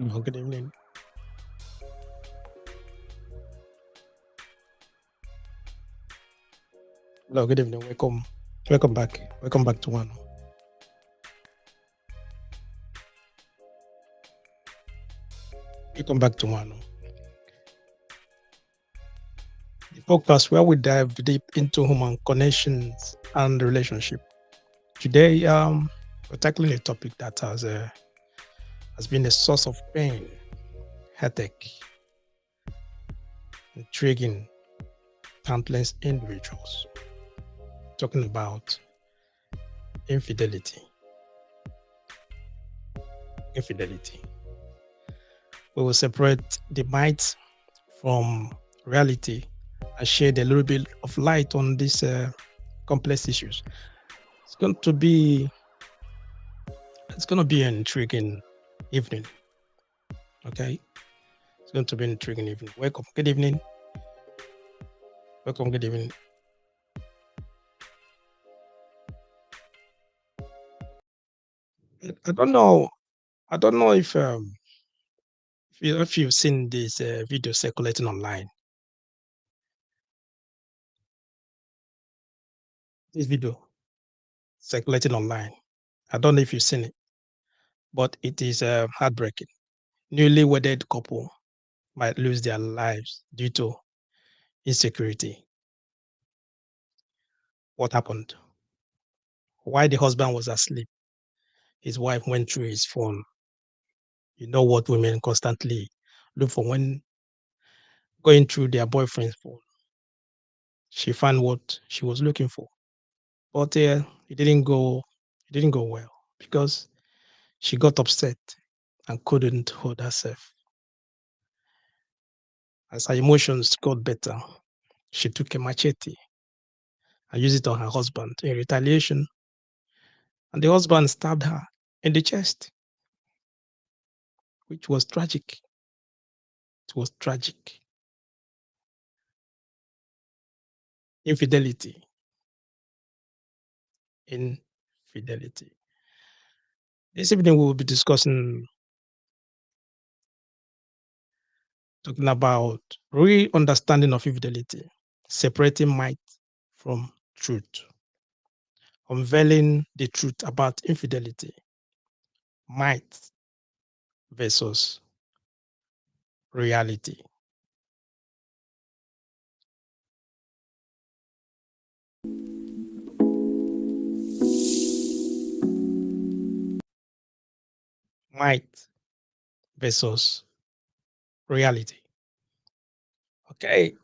Well, good evening. Hello, good evening. Welcome back. Welcome back to one. Welcome back to one. The podcast where we dive deep into human connections and relationship. Today, we're tackling a topic that has been a source of pain, headache, intriguing countless individuals. Talking about infidelity. Infidelity. We will separate the myth from reality and shed a little bit of light on these complex issues. It's going to be it's going to be an intriguing evening. Okay, it's going to be an intriguing evening. Welcome. Good evening. Welcome. Good evening. I don't know. I don't know if you've seen this video circulating online. This video circulating online. I don't know if you've seen it, but it is heartbreaking. Newly wedded couple might lose their lives due to insecurity. What happened? Why the husband was asleep, his wife went through his phone. You know what women constantly look for when going through their boyfriend's phone. She found what she was looking for, but it didn't go well because she got upset and couldn't hold herself. As her emotions got better, she took a machete and used it on her husband in retaliation, and the husband stabbed her in the chest, which was tragic. It was tragic. Infidelity. Infidelity. This evening we will be discussing, talking about real understanding of infidelity, separating might from truth, unveiling the truth about infidelity, might versus reality. Might versus reality. Okay.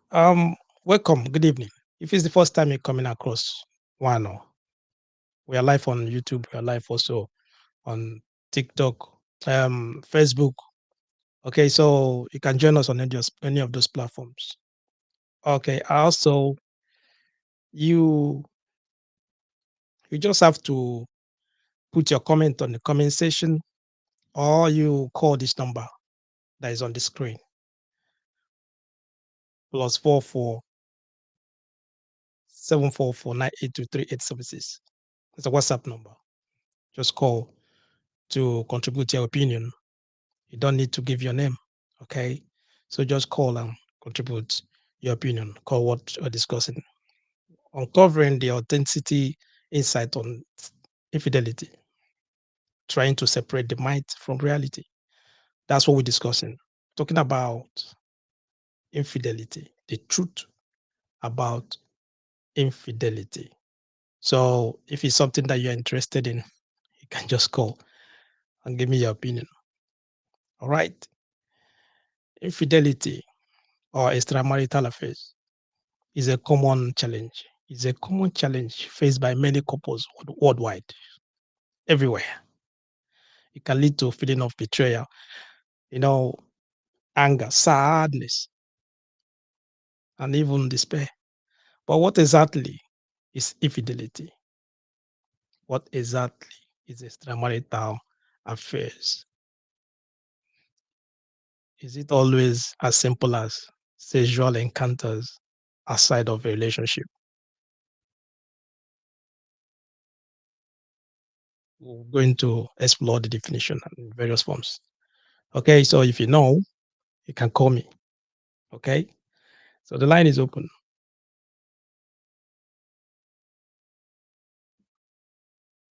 Welcome. Good evening. If it's the first time you're coming across Wano, we are live on YouTube. We are live also on TikTok, Facebook. Okay, so you can join us on any of those platforms. Okay. Also, you you just have to put your comment on the comment section, or you call this number that is on the screen, +44 744 9823876. It's a WhatsApp number. Just call to contribute your opinion. You don't need to give your name. Okay. So just call and contribute your opinion. Call what we're discussing. Uncovering the authenticity insight on infidelity, trying to separate the might from reality. That's what we're discussing. Talking about infidelity, the truth about infidelity. So if it's something that you're interested in, you can just call and give me your opinion. All right. Infidelity or extramarital affairs is a common challenge. It's a common challenge faced by many couples worldwide, everywhere. It can lead to a feeling of betrayal, you know, anger, sadness, and even despair. But what exactly is infidelity? What exactly is extramarital affairs? Is it always as simple as sexual encounters outside of a relationship? We're going to explore the definition in various forms. Okay, so if you know, you can call me. Okay, so the line is open.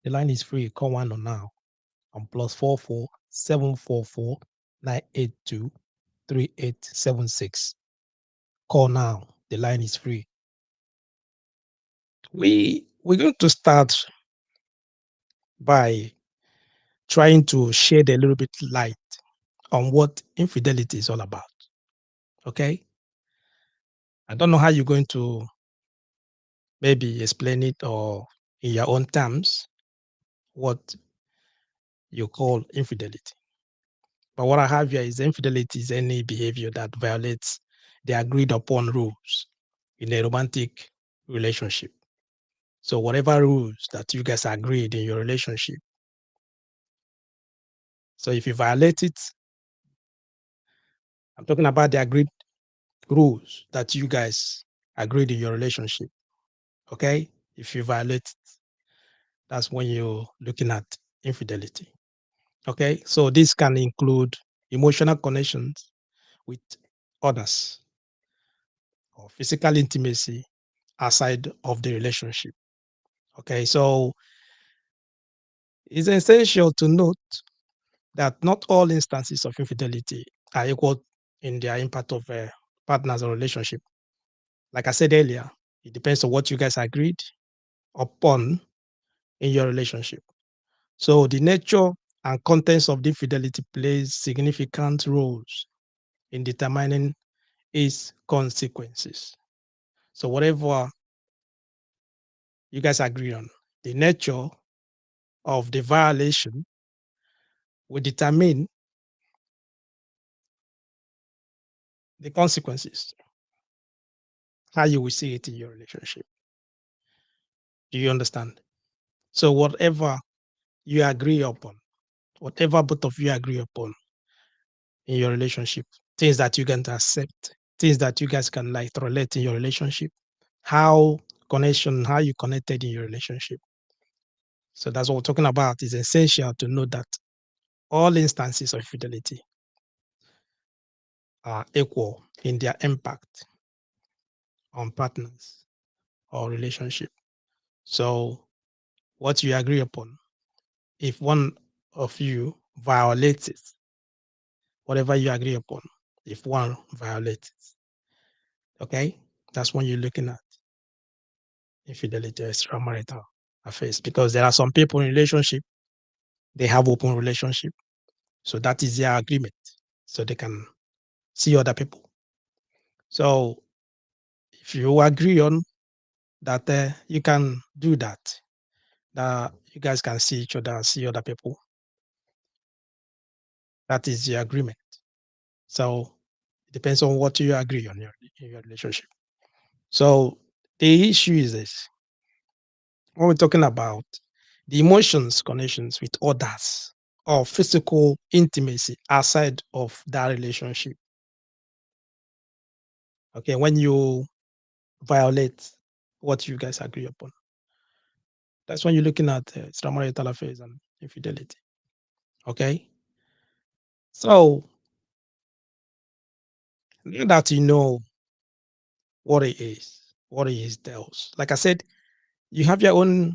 The line is free. Call one on now on +44 744 982 3876. Call now. The line is free. We're going to start by trying to shed a little bit light on what infidelity is all about. Okay, I don't know how you're going to maybe explain it or in your own terms what you call infidelity. But what I have here is infidelity is any behavior that violates the agreed upon rules in a romantic relationship. So whatever rules that you guys agreed in your relationship. So if you violate it, I'm talking about the agreed rules that you guys agreed in your relationship. Okay? If you violate it, that's when you're looking at infidelity. Okay? So this can include emotional connections with others or physical intimacy outside of the relationship. Okay, so it's essential to note that not all instances of infidelity are equal in their impact of partners or relationship. Like I said earlier, it depends on what you guys agreed upon in your relationship. So the nature and contents of the infidelity plays significant roles in determining its consequences. So whatever you guys agree on, the nature of the violation will determine the consequences, how you will see it in your relationship. Do you understand? So whatever you agree upon, whatever both of you agree upon in your relationship, things that you can accept, things that you guys can like relate in your relationship, how you connected in your relationship. So that's what we're talking about. It's essential to know that all instances of fidelity are equal in their impact on partners or relationship. So what you agree upon, if one of you violates it, whatever you agree upon, if one violates it, okay, that's when you're looking at infidelity or extramarital affairs. Because there are some people in relationship, they have open relationship, so that is their agreement, so they can see other people. So if you agree on that, you can do that. That you guys can see each other and see other people. That is the agreement. So it depends on what you agree on in your relationship. So the issue is this: when we're talking about the emotions connections with others or physical intimacy outside of that relationship. Okay, when you violate what you guys agree upon, that's when you're looking at extramarital affairs and infidelity. Okay, so now that you know what it is tells. Like I said, you have your own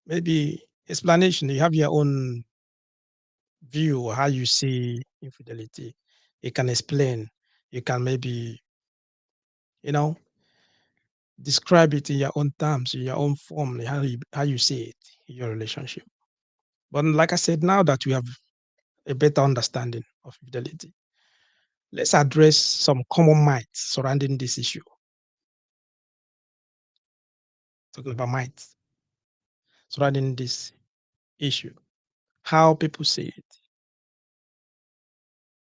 maybe explanation. You have your own view how you see infidelity. You can explain. You can maybe you know describe it in your own terms, in your own form, how you see it in your relationship. But like I said, now that we have a better understanding of infidelity, let's address some common myths surrounding this issue. Talking about myths surrounding this issue, how people see it.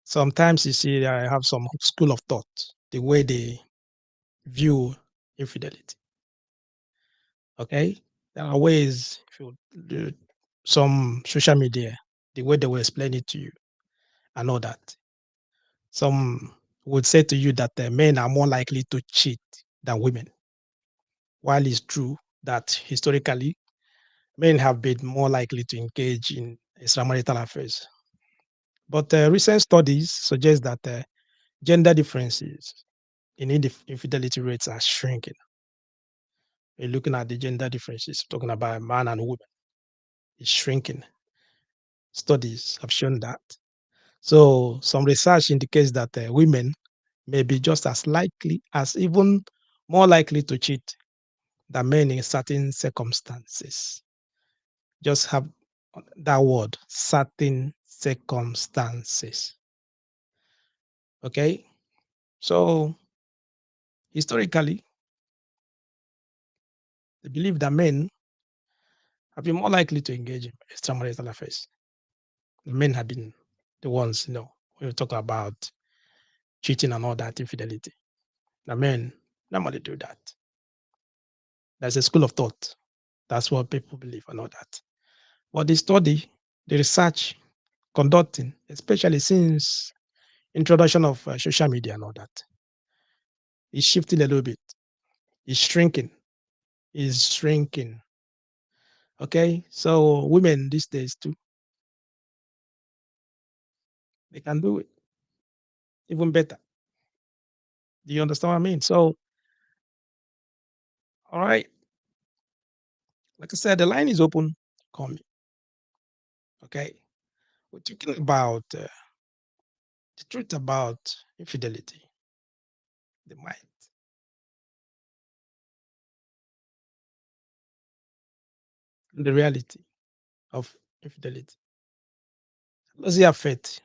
Sometimes you see I have some school of thought, the way they view infidelity. Okay, there are ways if you do some social media, the way they will explain it to you. I know that some would say to you that men are more likely to cheat than women, while it's true that historically men have been more likely to engage in extramarital affairs. But recent studies suggest that gender differences in infidelity rates are shrinking. You're looking at the gender differences, talking about man and woman, it's shrinking. Studies have shown that. So some research indicates that women may be just as likely, as even more likely to cheat than men in certain circumstances. Just have that word, certain circumstances. Okay. So historically, they believe that men have been more likely to engage in extramarital affairs. The men have been the ones, when we talk about cheating and all that infidelity. The men normally do that. There's a school of thought. That's what people believe and all that. But the study, the research conducting, especially since introduction of social media and all that, is shifting a little bit. It's shrinking. Is shrinking. Okay, so women these days too, they can do it even better. Do you understand what I mean? So, all right, like I said, the line is open. Call me. Okay, we're talking about the truth about infidelity, the mind, and the reality of infidelity. How does it affect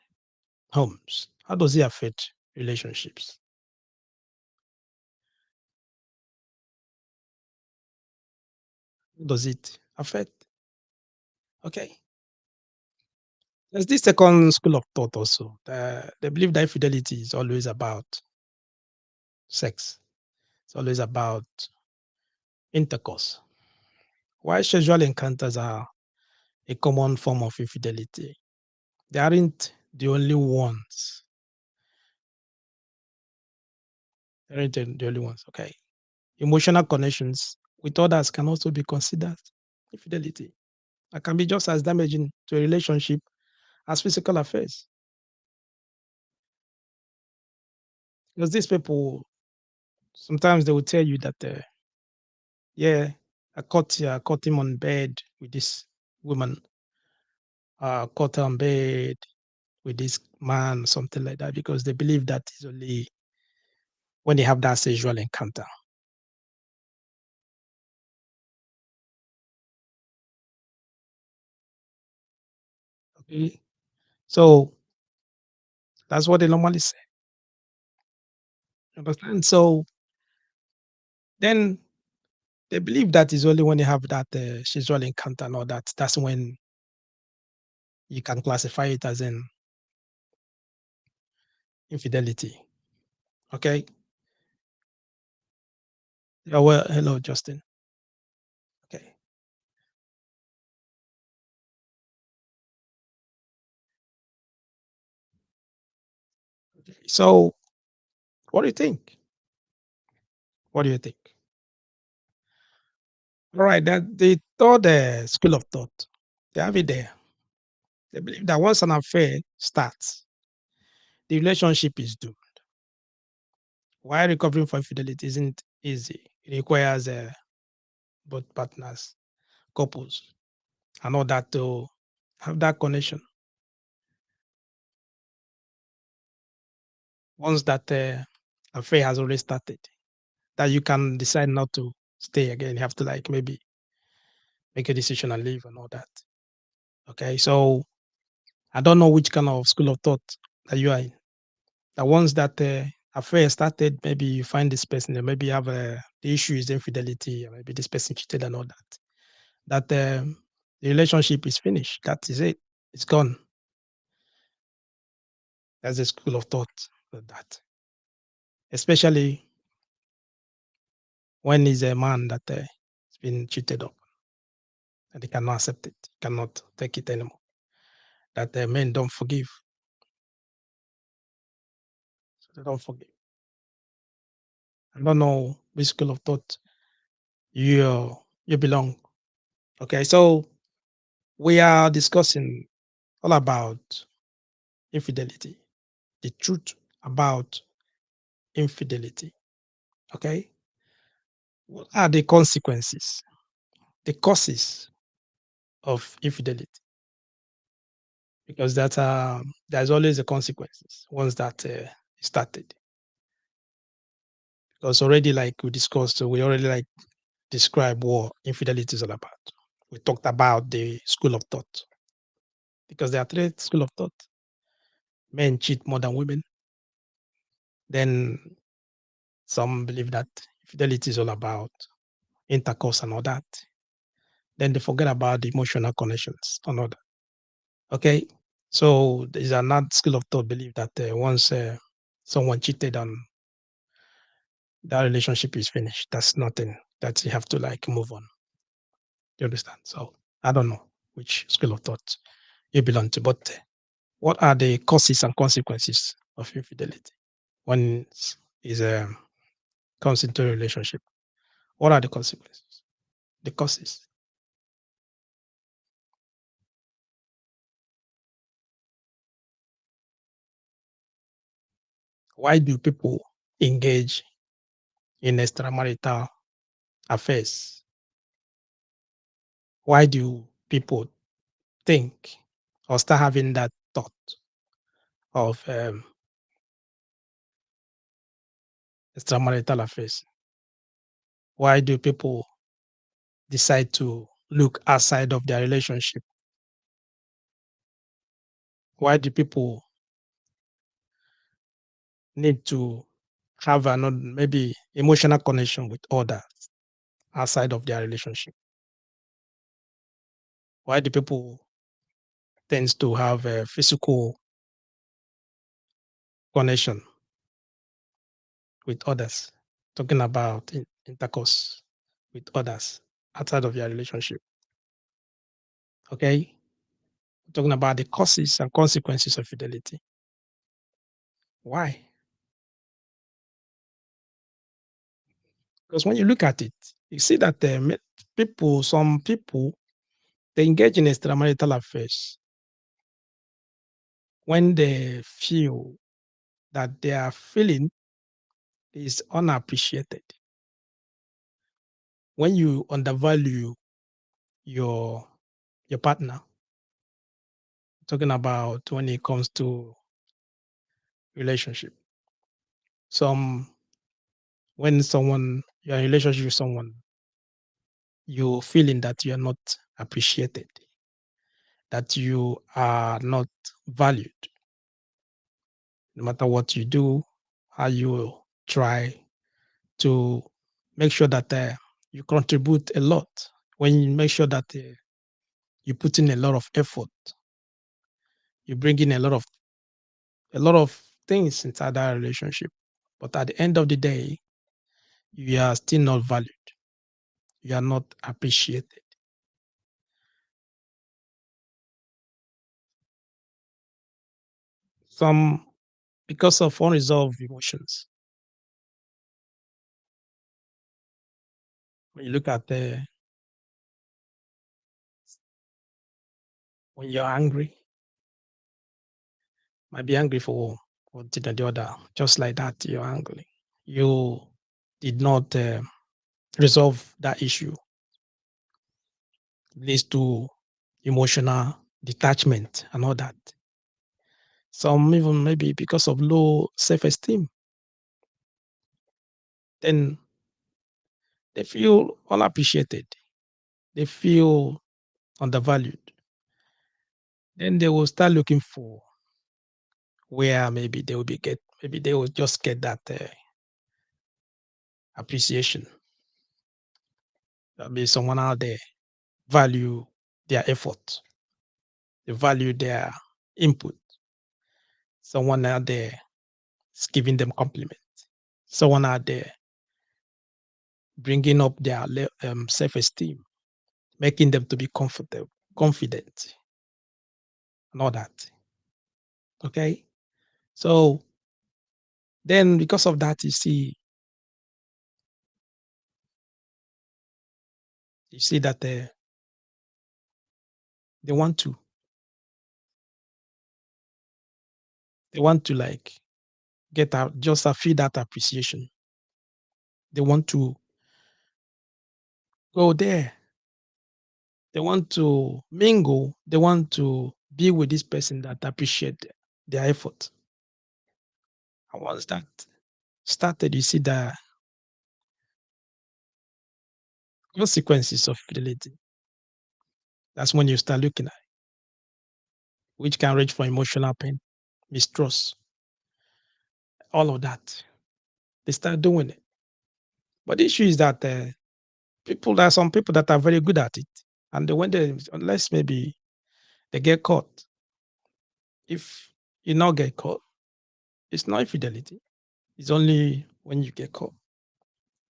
homes? How does it affect relationships? How does it affect? Okay. There's this second school of thought also. They believe that infidelity is always about sex. It's always about intercourse. While sexual encounters are a common form of infidelity, they aren't the only ones. They aren't the only ones. Okay. Emotional connections with others can also be considered infidelity. It can be just as damaging to a relationship as physical affairs. Because these people, sometimes they will tell you that, yeah, I caught him on bed with this woman, caught her on bed with this man, something like that, because they believe that is only when they have that sexual encounter. Okay. So that's what they normally say. Understand? So then they believe that is only when you have that sexual encounter and all that. That's when you can classify it as an infidelity. Okay. Yeah, well, hello, Justin. Okay. Okay. So what do you think? What do you think? All right. That the third school of thought, they have it there. They believe that once an affair starts, the relationship is doomed. Why recovering from infidelity isn't easy. It requires both partners, couples, and all that to have that connection. Once that affair has already started, that you can decide not to stay again. You have to like maybe make a decision and leave and all that. Okay, so I don't know which kind of school of thought that you are in. That once that affair started, maybe you find this person, and maybe you have the issue is infidelity, or maybe this person cheated and all that. That the relationship is finished. That is it. It's gone. That's a school of thought for that. Especially when he's a man that has been cheated on and they cannot accept it, cannot take it anymore. That men don't forgive. So they don't forgive. I don't know which school of thought you belong. Okay, so we are discussing all about infidelity, the truth about infidelity. Okay. What are the consequences, the causes of infidelity? Because there's always the consequences once that started. Because already, like we discussed, so we already like describe what infidelity is all about. We talked about the school of thought because there are three school of thought. Men cheat more than women. Then some believe that infidelity is all about intercourse and all that. Then they forget about the emotional connections and all that. Okay. So there's another school of thought believe that once someone cheated and that relationship is finished, that's nothing that you have to like move on. You understand? So I don't know which school of thought you belong to, but what are the causes and consequences of infidelity when is comes into a relationship? What are the consequences? The causes. Why do people engage in extramarital affairs? Why do people think or start having that thought of extramarital affairs? Why do people decide to look outside of their relationship? Why do people need to have another maybe emotional connection with others outside of their relationship? Why do people tends to have a physical connection with others? Talking about intercourse with others outside of your relationship. Okay, talking about the causes and consequences of fidelity. Why? Because when you look at it, you see that some people, they engage in extramarital affairs when they feel that their feeling is unappreciated. When you undervalue your your partner, talking about when it comes to relationship. Some when someone you're in a relationship with someone, you're feeling that you're not appreciated, that you are not valued, no matter what you do, how you try to make sure that you contribute a lot. When you make sure that you put in a lot of effort, you bring in a lot of things inside that relationship. But at the end of the day, you are still not valued. You are not appreciated. Some because of unresolved emotions. When you look at when you're angry, might be angry for one thing or the other, just like that, you're angry. You did not resolve that issue, leads to emotional detachment and all that. Some even maybe because of low self-esteem, then they feel unappreciated, they feel undervalued. Then they will start looking for where maybe they will just get that appreciation. Maybe someone out there value their effort, they value their input. Someone out there is giving them compliment. Someone out there bringing up their self-esteem, making them to be comfortable, confident, and all that. Okay, so then because of that, you see that they want to They want to like get out, just feel that appreciation. They want to go there. They want to mingle. They want to be with this person that appreciate their effort. And once that started, you see the consequences of fidelity. That's when you start looking at it, which can range from emotional pain, mistrust, all of that. They start doing it. But the issue is that there are some people that are very good at it. And when they, unless maybe they get caught, if you not get caught, it's not infidelity. It's only when you get caught.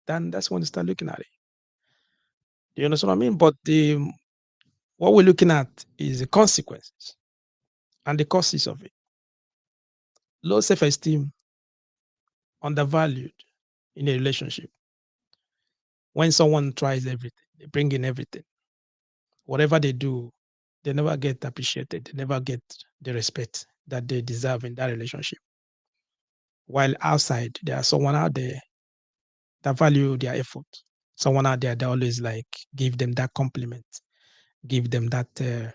Then that's when they start looking at it. Do you understand what I mean? But what we're looking at is the consequences and the causes of it. Low self-esteem, undervalued in a relationship. When someone tries everything, they bring in everything. Whatever they do, they never get appreciated. They never get the respect that they deserve in that relationship. While outside, there are someone out there that value their effort. Someone out there that always like give them that compliment, give them that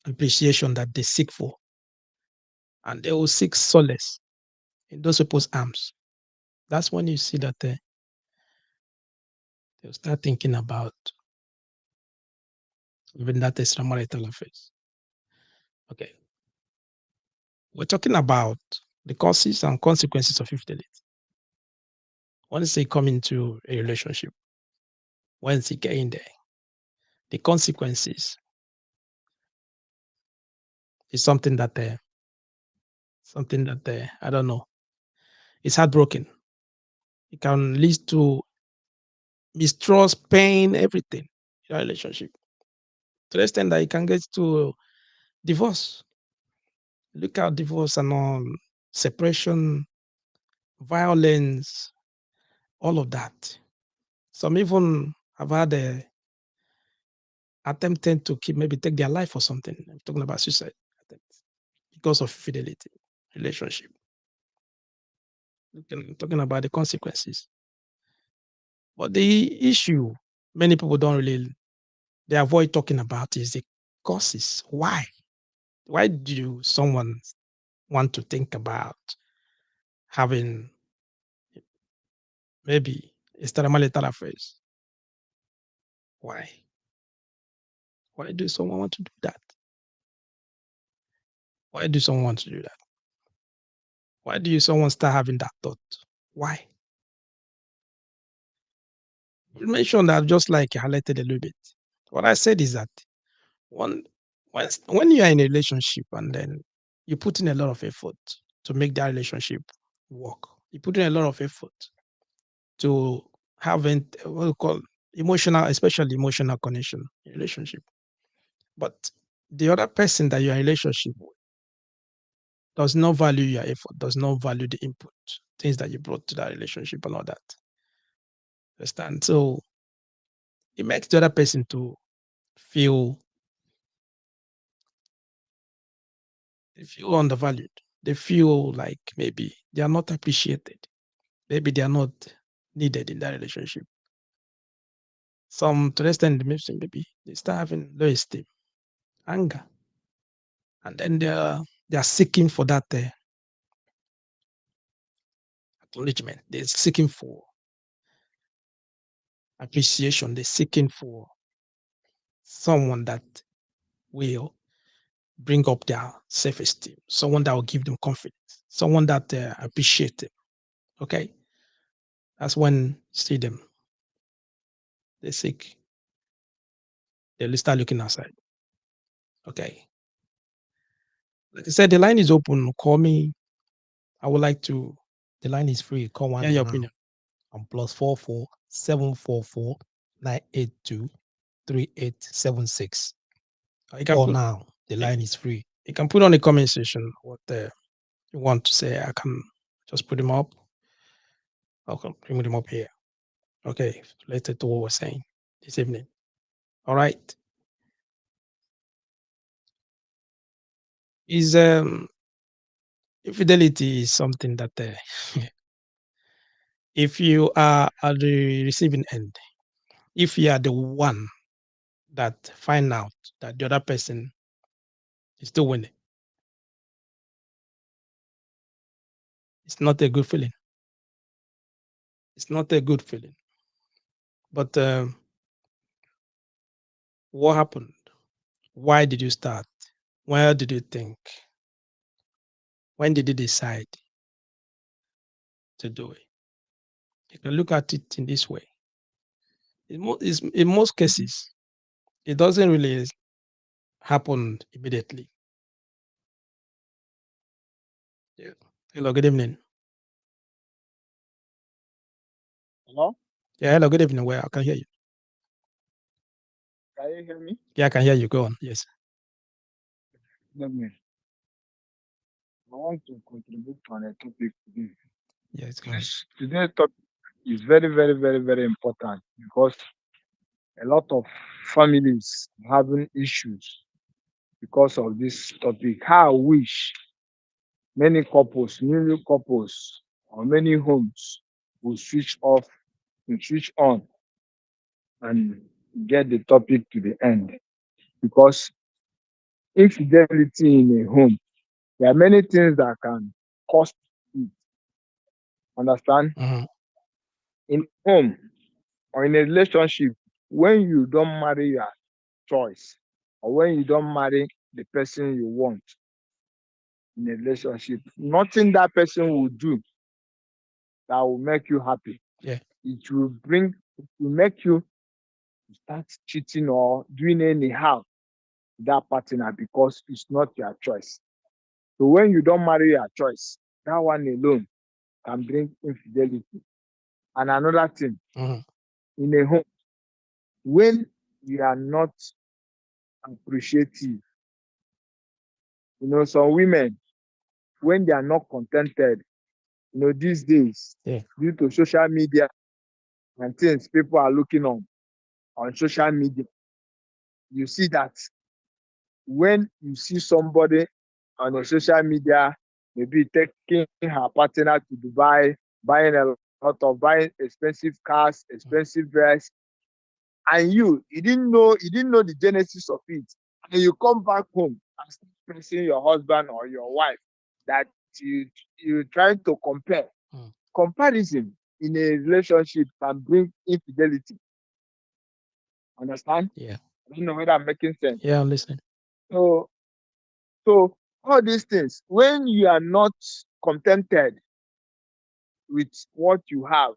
appreciation that they seek for, and they will seek solace in those people's arms. That's when you see that they'll start thinking about even that extramarital affairs. Okay, we're talking about the causes and consequences of infidelity. Once they come into a relationship, once they get in there, the consequences is something that I don't know. It's heartbroken. It can lead to mistrust, pain, everything in a relationship. To the extent that it can get to divorce. Look at divorce and all, separation, violence, all of that. Some even have had attempted to keep maybe take their life or something. I'm talking about suicide attempts because of fidelity relationship. Talking about the consequences. But the issue many people don't really they avoid talking about is the causes. Why? Why do someone want to think about having maybe extramarital affairs? Why? Why do someone want to do that? Why do someone want to do that? Why do you someone start having that thought? Why? You mentioned that just like you highlighted a little bit. What I said is that one when you are in a relationship and then you put in a lot of effort to make that relationship work. You put in a lot of effort to have what we call emotional, especially emotional connection in relationship. But the other person that you're in a relationship with does not value your effort, does not value the input, things that you brought to that relationship and all that. Understand? So it makes the other person to feel they feel undervalued. They feel like maybe they are not appreciated. Maybe they are not needed in that relationship. Some to the extent maybe they start having low esteem, anger, and then they are seeking for that acknowledgement. They're seeking for appreciation. They're seeking for someone that will bring up their self-esteem, someone that will give them confidence, someone that appreciate them. Okay, that's when you see them. They seek. They will start looking outside. Okay, like I said, the line is open. Call me. I would like to The line is free. Call hear one your now opinion. on +44 744 982 3876. You can Call put now. The line is free. you can put on the comment section what you want to say. I can just put them up. I'll bring them up here. Okay, related to what we're saying this evening. All right. Is Infidelity is something that if you are at the receiving end, if you are the one that find out that the other person is still winning, it's not a good feeling. It's not a good feeling. But what happened? Why did you start? Where did you think? When did you decide to do it? You can look at it in this way. In most cases, it doesn't really happen immediately. Yeah. Hello, good evening. Hello? Yeah, hello, good evening. Well, I can hear you. Can you hear me? Yeah, I can hear you. Go on. Yes. Let me. I want to contribute on a topic today. Yes, go on. Today's topic is very, very, very, very important because a lot of families are having issues because of this topic. How I wish many couples, new couples, or many homes will switch off and switch on and get the topic to the end. Because infidelity in a home, there are many things that can cause it. Understand? Mhm. In home or in a relationship, when you don't marry your choice, or when you don't marry the person you want in a relationship, nothing that person will do that will make you happy. Yeah. It will make you start cheating or doing anyhow with that partner because it's not your choice. So when you don't marry your choice, that one alone can bring infidelity. And another thing, Mhm. in a home, when you are not appreciative, some women, when they are not contented, these days, Yeah. due to social media and things people are looking on social media, you see that when you see somebody on a social media, maybe taking her partner to Dubai, buying expensive cars, Mhm. expensive dress, and you didn't know the genesis of it, and you come back home and start pressing your husband or your wife that you trying to compare. Mhm. Comparison in a relationship can bring infidelity. Understand? Yeah. I don't know whether I'm making sense. Yeah, I'm listening. So so all these things, when you are not contented with what you have,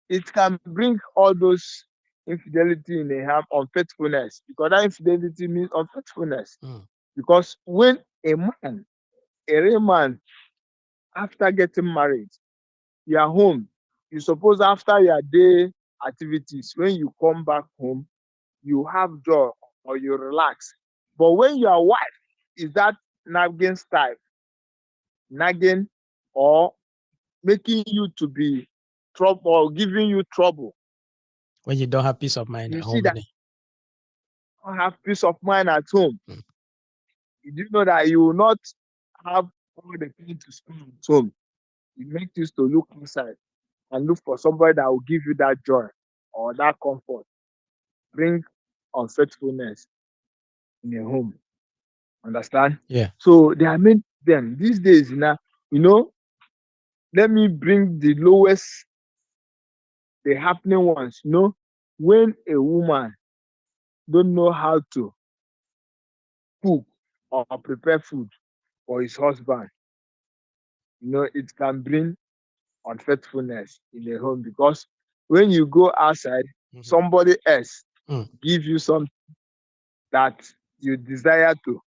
it can bring all those infidelity in a harm, unfaithfulness, because that infidelity means unfaithfulness. Mhm. Because when a real man, after getting married, you are home, you suppose after your day activities, when you come back home, you have joy or you relax. But when your wife is that nagging style, nagging or making you to be trouble or giving you trouble, When you don't have peace of mind at you see home, that innit? you don't have peace of mind at home. Mhm. You do know that you will not have all the time to spend at home. It makes you to look outside and look for somebody that will give you that joy or that comfort, bring unfaithfulness in a home. Understand? Yeah. So there are many them these days now, you know, let me bring the lowest, the happening ones. When a woman don't know how to cook or prepare food for his husband, it can bring unfaithfulness in the home because when you go outside, Mhm. somebody else Mhm. give you something that you desire to,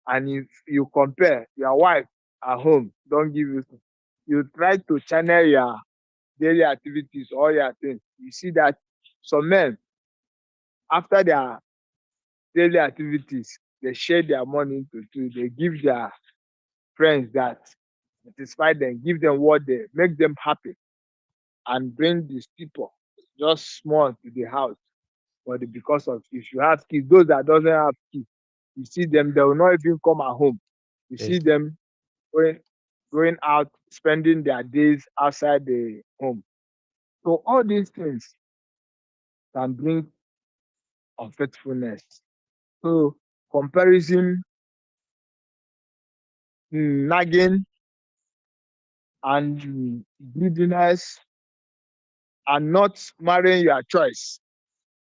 and if you compare your wife at home don't give you, you try to channel your daily activities or your things, you see that some men, after their daily activities, they share their money into two, they give their friends that satisfy them, give them what they make them happy, and bring these people just small to the house. But because of, if you have kids, those that doesn't have kids, you see them, they will not even come at home. You Yeah. see them going. going out, spending their days outside the home. So all these things can bring unfaithfulness. So comparison, nagging, and greediness, and not marrying your choice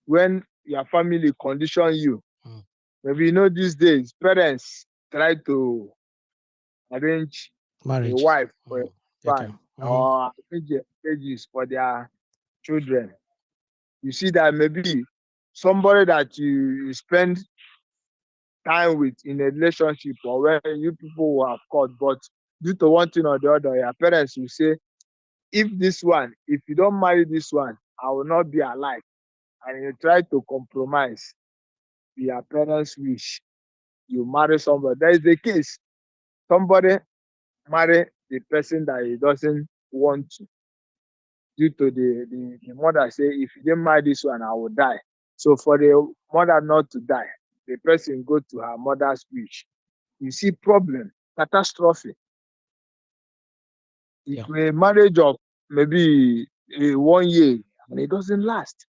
when your family condition you. Mm. Maybe you know these days parents try to arrange a Marriage. wife for a Mm. Okay. man Mhm. or arrange ages for their children. You see that maybe somebody that you spend time with in a relationship or when you people will have caught, but due to one thing or the other, your parents will say, if you don't marry this one, I will not be alive. And you try to compromise with your parents' wish. You marry somebody. There is a case. Somebody marry the person that he doesn't want to, due to the mother say, if you didn't marry this one, I will die. So for the mother not to die, the person go to her mother's wish. You see problem, catastrophe. It Yeah. a marriage of maybe 1 year and it doesn't last.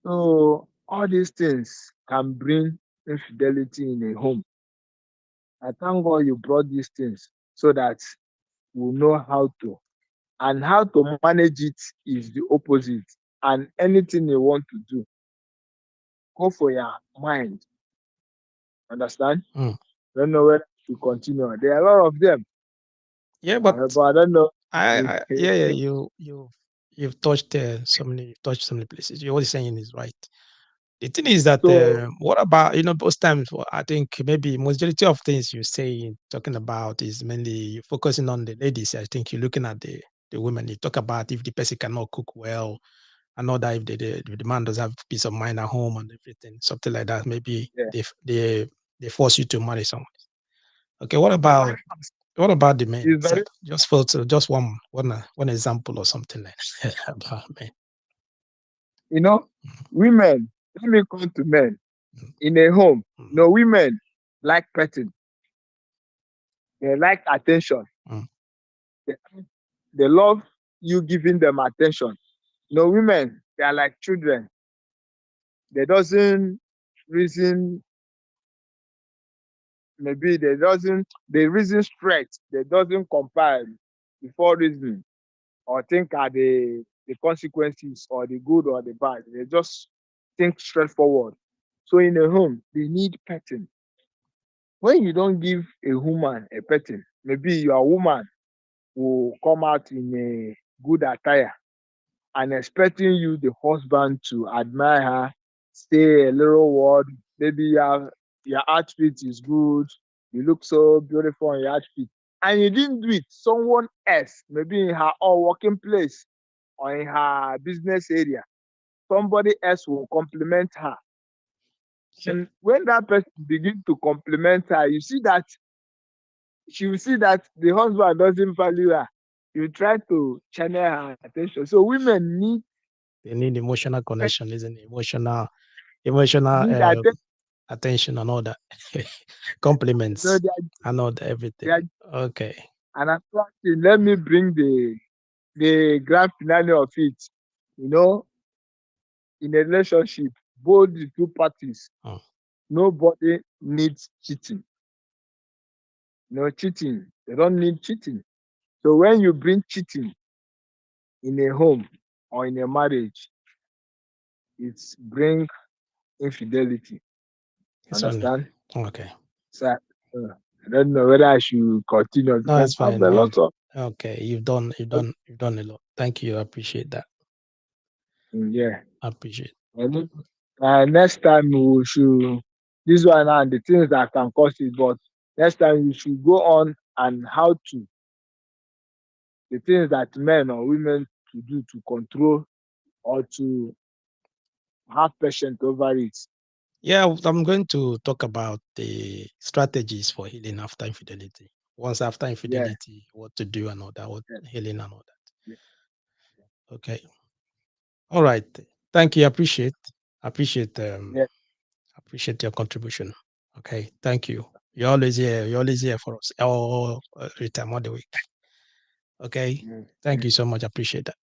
So all these things can bring infidelity in a home. I thank God you brought these things so that we know how to. And how to manage it is the opposite. And anything you want to do, go for your mind. Understand? Mm. Don't know where to continue. There are a lot of them. Yeah, but But I don't know. yeah, yeah, you've touched so many places. What you're saying is right. The thing is that So what about most times I think maybe majority of things you say talking about is mainly focusing on the ladies. I think you're looking at the women. You talk about if the person cannot cook well, and all that if the man does have peace of mind at home and everything, something like that. Maybe yeah, they force you to marry someone. Okay, what about the men? it's So very just for just one example or something like that about men. you know, women, let me come to men Mm, in a home. mm, No, women like petting, they like attention, mm, they, they love you giving them attention. No, women, they are like children. They doesn't reason, maybe they reason straight, they doesn't compare before reasoning or think are the consequences or the good or the bad. They just think straightforward. So in a home, they need petting. When you don't give a woman a petting, maybe your woman will come out in a good attire and expecting you, the husband, to admire her, say a little word. Maybe your outfit is good, you look so beautiful in your outfit, and you didn't do it. Someone else, maybe in her or working place or in her business area, somebody else will compliment her. so- And when that person begins to compliment her, she will see that the husband doesn't value her. You try to channel her attention. So women they need emotional connection, isn't it? Emotional need attention. attention and all that, So compliments and all that, they everything. are Okay. and attracting. Let me bring the grand finale of it. You know, in a relationship, both the two parties, Mm. nobody needs cheating. No cheating. They don't need cheating. So when you bring cheating in a home or in a marriage, it's bring infidelity. It's only Understand? okay. So I don't know whether I should continue No, because it's I have fine. a lot of Okay, you've done a lot. Thank you. I appreciate that. yeah. I appreciate. And next time we should this one and the things that can cause it, but next time we should go on and how to the things that men or women to do to control or to have patience over it. Yeah, I'm going to talk about the strategies for healing after infidelity. Once after Yeah, infidelity, what to do and all that, what yeah, healing and all yeah. that. Okay. All right. Thank you. Appreciate Yeah. appreciate your contribution. Okay. Thank you. You're always here. You're always here for us all every time, all the week. Okay. Yes, Thank yes. you so much. I appreciate that.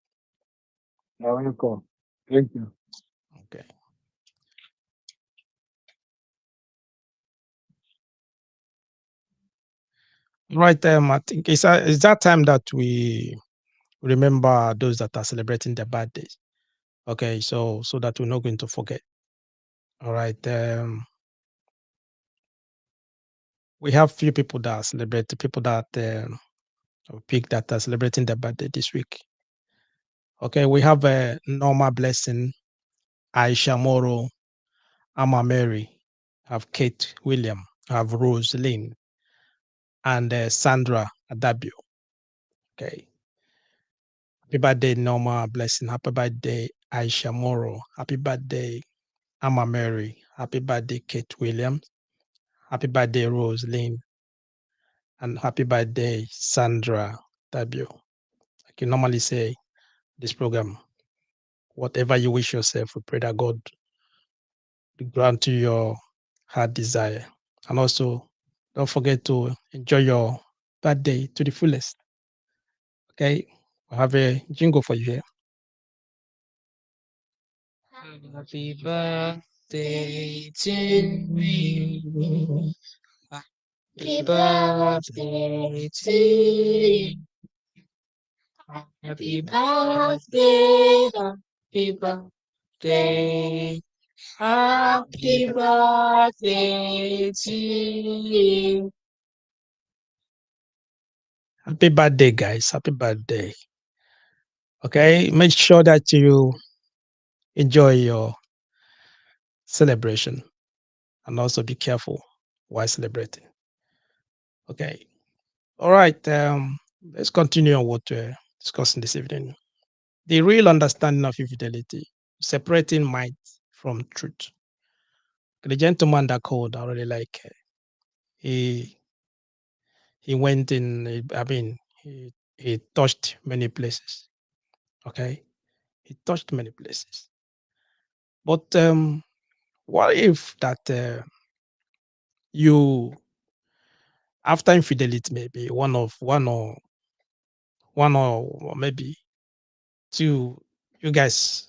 You're welcome. Thank you. Okay. Right. I think it's that time that we remember those that are celebrating their birthdays. Okay. So that we're not going to forget. All right. We have few people that celebrate, people that pick that are celebrating their birthday this week. Okay. We have Norma Blessing, Aisha Moro, Amma Mary, have Kate William, have Rose Lynn, and Sandra Adabio. Okay. Happy birthday, Norma Blessing. Happy birthday, Aisha Moro. Happy birthday, Amma Mary. Happy birthday, Kate Williams. Happy birthday, Rose Lynn. And happy birthday, Sandra Adabio. I can normally say this program, whatever you wish yourself, we pray that God will grant you your heart desire. And also, don't forget to enjoy your birthday to the fullest. Okay, I have a jingle for you here. Happy birthday to you. Happy birthday to you. Happy birthday. Happy birthday. Happy birthday to you. Happy birthday, guys. Happy birthday. Okay, make sure that you enjoy your celebration and also be careful while celebrating. Okay, all right. Let's continue on what we're discussing this evening. The real understanding of infidelity, separating might from truth. The gentleman that called, I really like. He he went in. I mean, he touched many places. Okay, he touched many places. But what if that you, after infidelity, maybe one or maybe two, you guys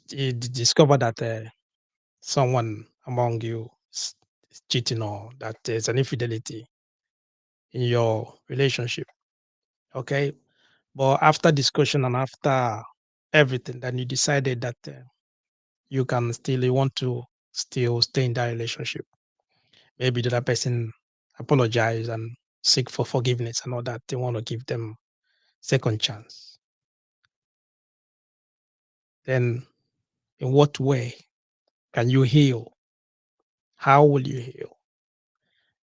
discover that someone among you is cheating, or that there's an infidelity in your relationship. Okay, but after discussion and after everything, then you decided that you want to still stay in that relationship. Maybe the other person apologize and seek for forgiveness and all that. They want to give them second chance. Then in what way can you heal? How will you heal?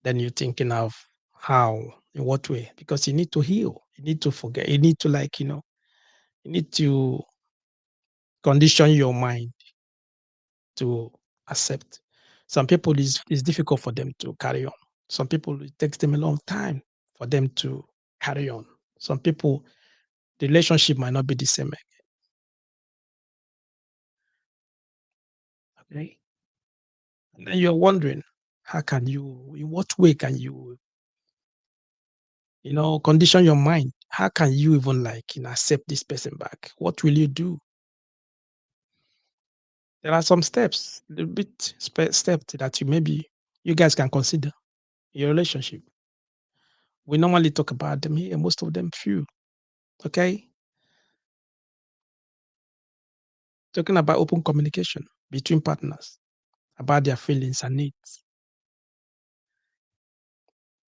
Then you're thinking of how, in what way? Because you need to heal. You need to forget. You need to you need to condition your mind to accept. Some people it's difficult for them to carry on. Some people it takes them a long time for them to carry on. Some people the relationship might not be the same. Okay. And then you're wondering, how can you, in what way can you, condition your mind? How can you even accept this person back? What will you do? There are some steps, little bit steps that you guys can consider in your relationship. We normally talk about them here, most of them few. Okay. Talking about open communication between partners about their feelings and needs.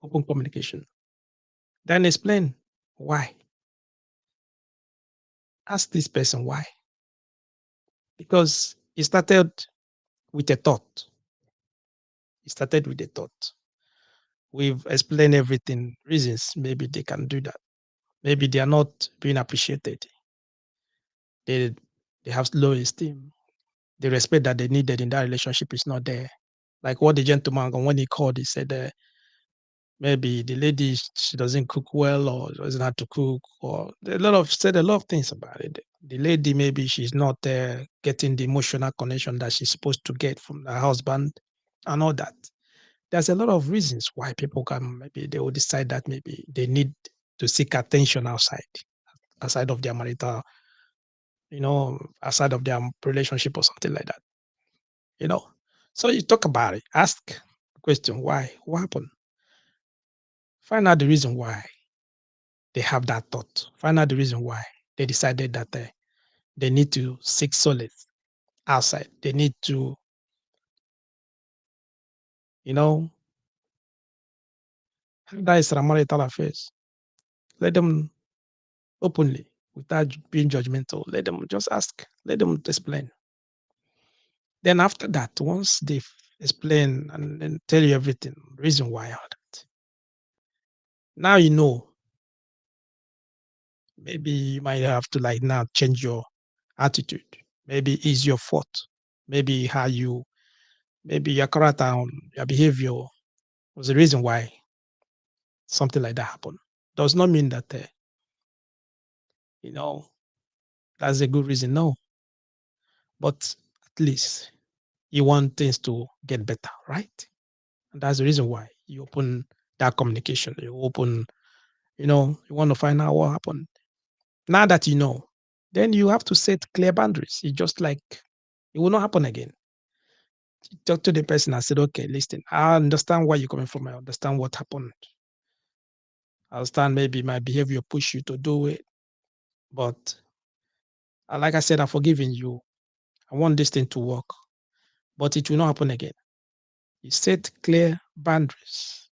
Open communication. Then explain why. Ask this person why. Because it started with a thought. It started with a thought. We've explained everything, reasons maybe they can do that. Maybe they are not being appreciated. They they have low esteem. The respect that they needed in that relationship is not there. Like what the gentleman, when he called, he said maybe the lady she doesn't cook well or doesn't have to cook, or said a lot of things about it. The lady maybe she's not getting the emotional connection that she's supposed to get from her husband and all that. there's a lot of reasons why people can maybe they will decide that maybe they need to seek attention outside of their marital, outside of their relationship or something like that. You know. So you talk about it, ask the question, why? What happened? Find out the reason why they have that thought. Find out the reason why they decided that they need to seek solace outside. They need to, you know, have that extramarital affairs. Let them openly, without being judgmental. Let them just ask. Let them explain. Then after that, once they explain and then tell you everything, reason why all that. Now you know. Maybe you might have to like now change your attitude. Maybe it's your fault. Maybe maybe your character, your behavior was the reason why something like that happened. Does not mean that you know that's a good reason. No, but at least you want things to get better, right? And that's the reason why you open that communication. You open, you want to find out what happened. Now that you know, then you have to set clear boundaries. It's just like it will not happen again. Talk to the person and said, okay, listen, I understand where you're coming from. I understand what happened. I understand maybe my behavior pushed you to do it. But like I said, I've forgiven you. I want this thing to work. But it will not happen again. You set clear boundaries.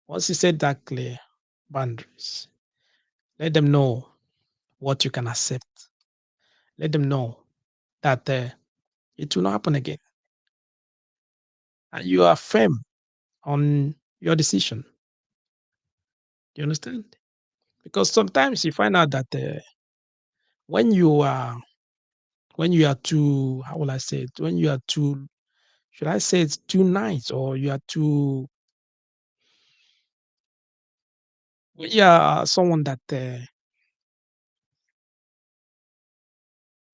Once you set that clear boundaries, let them know what you can accept. Let them know that it will not happen again. And you are firm on your decision. Do you understand? Because sometimes you find out that when you are too, how will I say it? When you are too, should I say it's too nice, or you are too, when you are someone that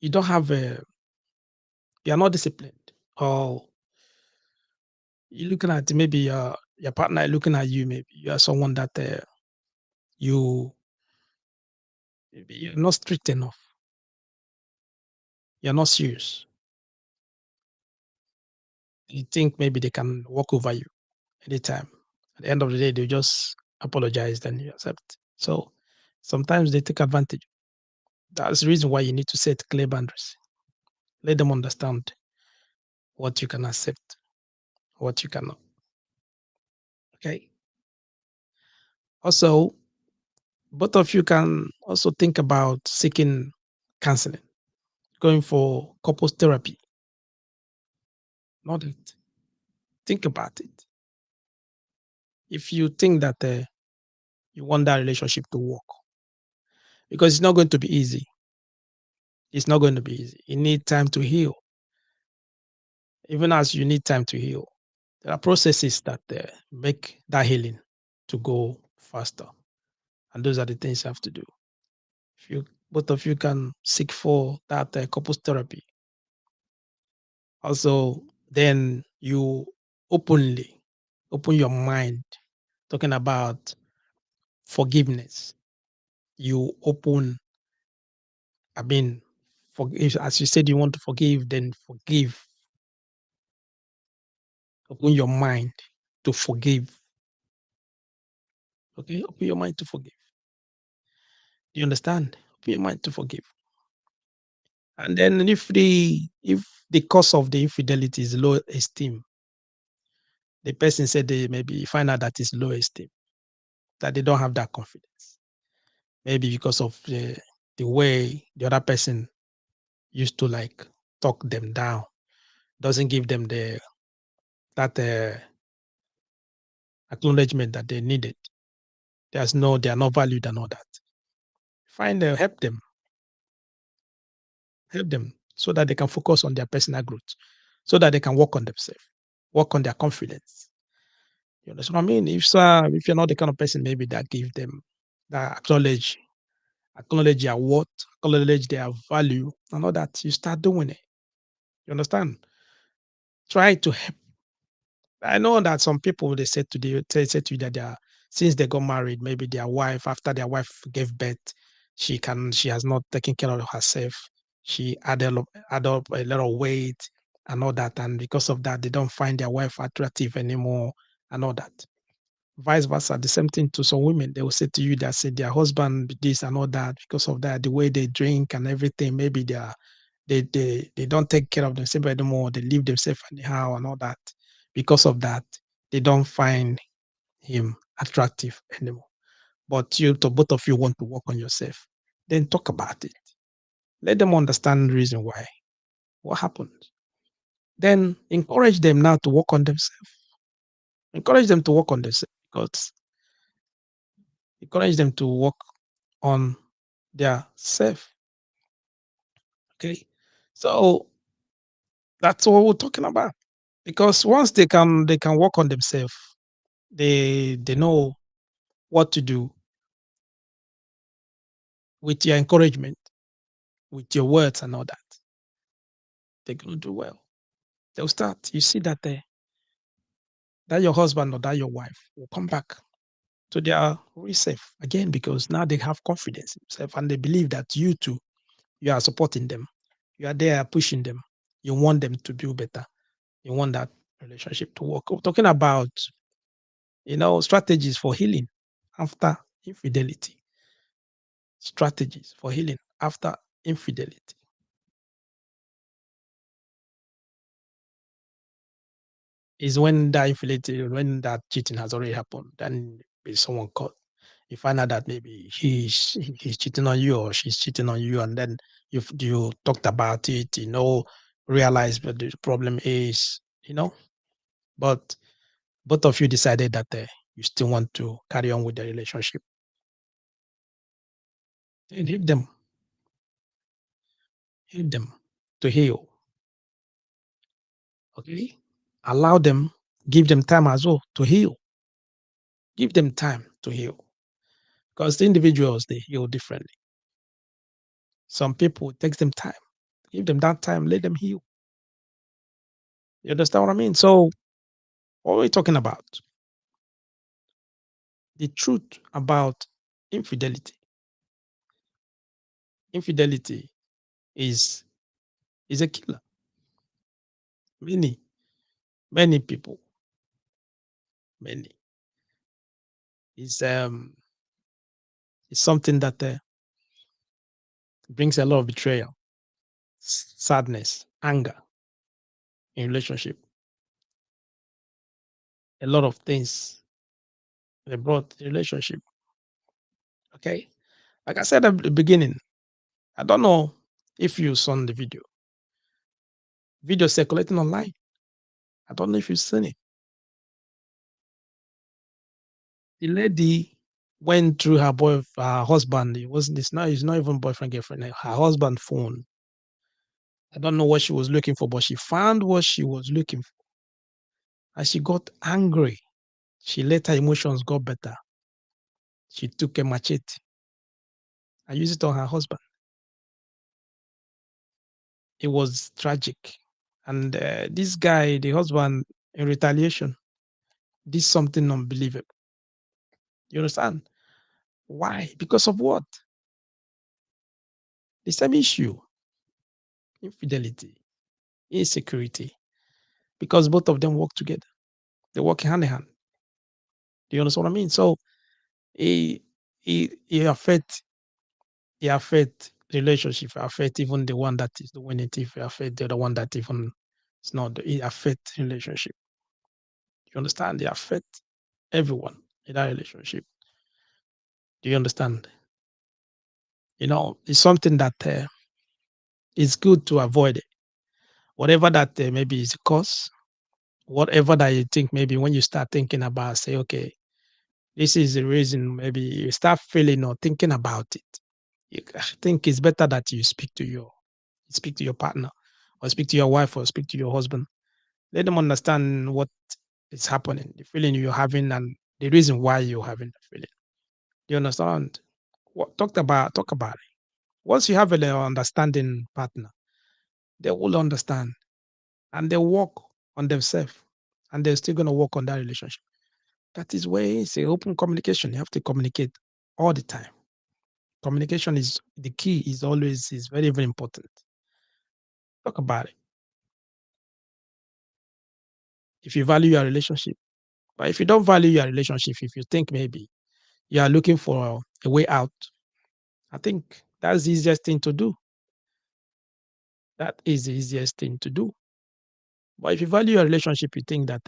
you don't have you are not disciplined, or you're looking at maybe your partner looking at you, maybe you are someone that you maybe you're not strict enough, you're not serious. You think maybe they can walk over you anytime. At the end of the day, they just apologize, then you accept. So sometimes they take advantage. That's the reason why you need to set clear boundaries. Let them understand what you can accept, what you cannot. Okay. Also, both of you can also think about seeking counseling, going for couples therapy. Not it. Think about it. If you think that you want that relationship to work, because it's not going to be easy. It's not going to be easy. You need time to heal. Even as you need time to heal, there are processes that make that healing to go faster. And those are the things you have to do. If you both of you can seek for that couples therapy, also then you openly open your mind, talking about forgiveness. You open, I mean, as you said, you want to forgive, then forgive. Open your mind to forgive. Okay, open your mind to forgive. Do you understand? Open your mind to forgive. And then if the cause of the infidelity is low esteem, the person said they maybe find out that it's low esteem, that they don't have that confidence. Maybe because of the way the other person used to like talk them down, doesn't give them that acknowledgement that they needed. They are not valued and all that. Find them, help them so that they can focus on their personal growth, so that they can work on themselves, work on their confidence. You understand what I mean? If you're not the kind of person maybe that give them that acknowledge their worth, acknowledge their value, and all that, you start doing it. You understand? Try to help I know that some people they say to you that since they got married, maybe their wife, after their wife gave birth, she has not taken care of herself. She add up a lot of weight and all that, and because of that, they don't find their wife attractive anymore and all that. Vice versa, the same thing to some women. They will say to you that say their husband this and all that because of that, the way they drink and everything. Maybe they don't take care of themselves anymore. They leave themselves anyhow and all that. Because of that, they don't find him attractive anymore. But both of you want to work on yourself. Then talk about it. Let them understand the reason why. What happened? Then encourage them now to work on themselves. Encourage them to work on themselves because encourage them to work on their self. Okay. So that's what we're talking about. Because once they can work on themselves, they know what to do with your encouragement, with your words and all that. They're gonna do well. They'll start. You see that your husband or that your wife will come back to their real self again because now they have confidence in themselves and they believe that you too, you are supporting them. You are there pushing them. You want them to do better. You want that relationship to work. We're talking about, strategies for healing after infidelity. Strategies for healing after infidelity is when that cheating has already happened, then maybe someone caught. You find out that maybe he's cheating on you or she's cheating on you, and then you talked about it, realize what the problem is, but both of you decided that you still want to carry on with the relationship. And help them to heal. Okay, allow them, give them time as well to heal. Give them time to heal because the individuals they heal differently. Some people it takes them time. Give them that time. Let them heal. You understand what I mean? So, what are we talking about? The truth about infidelity. Infidelity is a killer. Many, many people, many is something that brings a lot of betrayal, sadness, anger in relationship. A lot of things they brought the relationship. Okay, like I said at the beginning, I don't know if you saw the video circulating online. I don't know if you've seen it. The lady went through her husband. It's not even boyfriend, girlfriend, her husband phone. I don't know what she was looking for, but she found what she was looking for. And she got angry. She let her emotions go better. She took a machete and used it on her husband. It was tragic. And this guy, the husband, in retaliation, did something unbelievable. You understand? Why? Because of what? The same issue: infidelity, insecurity, because both of them work together. They work hand in hand. Do you understand what I mean? So it it affect relationship, it affect even the one that is doing it, if it affect the other one that even is not, it affect relationship. You understand? They affect everyone in that relationship. Do you understand? It's something that is good to avoid it. Whatever that maybe is a cause, whatever that you think, maybe when you start thinking about, say, okay, this is the reason, maybe you start feeling or thinking about it. I think it's better that you speak to your partner or speak to your wife or speak to your husband. Let them understand what is happening, the feeling you're having and the reason why you're having the feeling. Do you understand? Talk about it. Once you have an understanding partner, they will understand and they work on themselves and they're still going to work on that relationship. That is where it's a open communication. You have to communicate all the time. Communication is the key. Is very very important. Talk about it. If you value your relationship, but if you don't value your relationship, if you think maybe you are looking for a way out, I think that's the easiest thing to do. That is the easiest thing to do. But if you value your relationship, you think that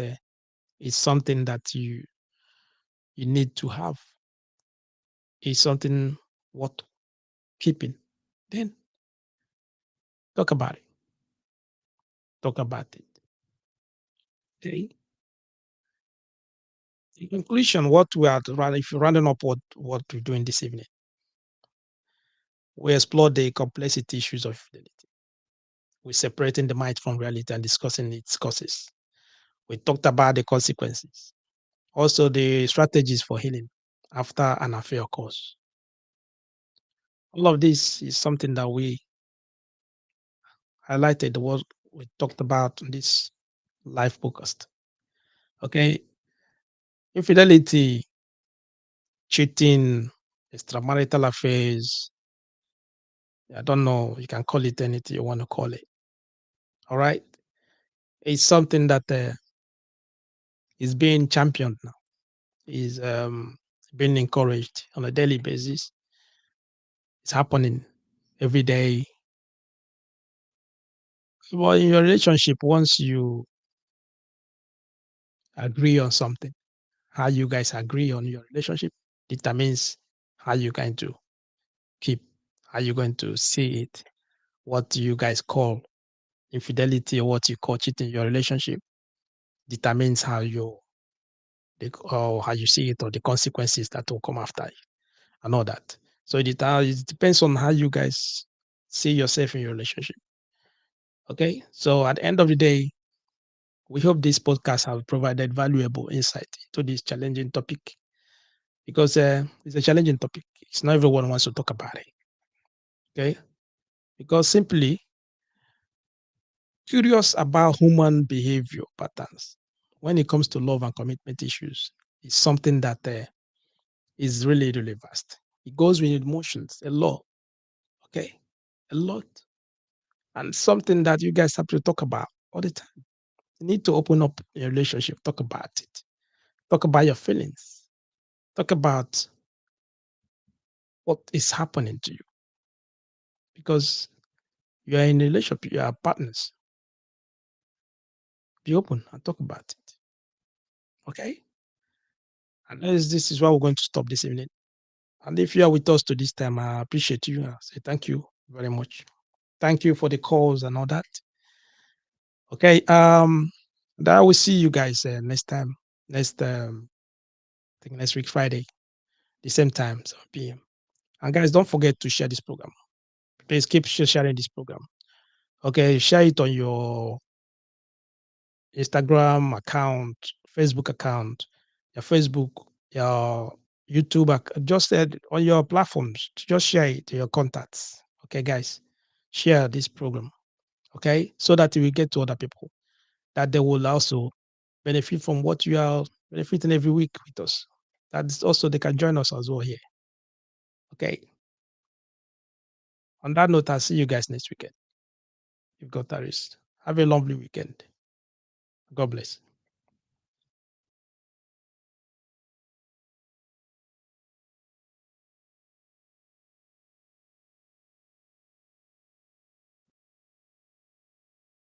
it's something that you need to have, is something worth keeping, then talk about it. Talk about it. Okay. In conclusion, what we are if you're rounding up what we're doing this evening, we explored the complexity issues of fidelity. We're separating the mind from reality and discussing its causes. We talked about the consequences, also the strategies for healing after an affair occurs. All of this is something that we highlighted, what we talked about in this live podcast. Okay. Infidelity, cheating, extramarital affairs, I don't know, you can call it anything you want to call it. All right. It's something that is being championed now, is being encouraged on a daily basis. It's happening every day. Well, in your relationship, once you agree on something, how you guys agree on your relationship determines how you're going to keep, how you're going to see it, what you guys call infidelity or what you call cheating in your relationship determines how you see it or the consequences that will come after it and all that. So it depends on how you guys see yourself in your relationship. Okay. So at the end of the day, we hope this podcast has provided valuable insight into this challenging topic because it's a challenging topic. It's not everyone wants to talk about it. Okay. Because simply curious about human behavior patterns when it comes to love and commitment issues is something that is really, really vast. It goes with emotions a lot. Okay. A lot. And something that you guys have to talk about all the time. You need to open up your relationship, talk about it, talk about your feelings, talk about what is happening to you because you are in a relationship, you are partners. Be open and talk about it. Okay. And this is why we're going to stop this evening. And if you are with us to this time, I appreciate you. I say thank you very much. Thank you for the calls and all that. Okay. That I will see you guys next time. I think next week Friday, the same time, 7 p.m. And guys, don't forget to share this program. Please keep sharing this program. Okay, share it on your Instagram account, Facebook account, your Facebook, your YouTube, just on your platforms. Just share it to your contacts. Okay, guys, share this program. Okay, so that it will get to other people, that they will also benefit from what you are benefiting every week with us. That's also they can join us as well here. Okay. On that note, I'll see you guys next weekend. You've got that rest. Have a lovely weekend. God bless.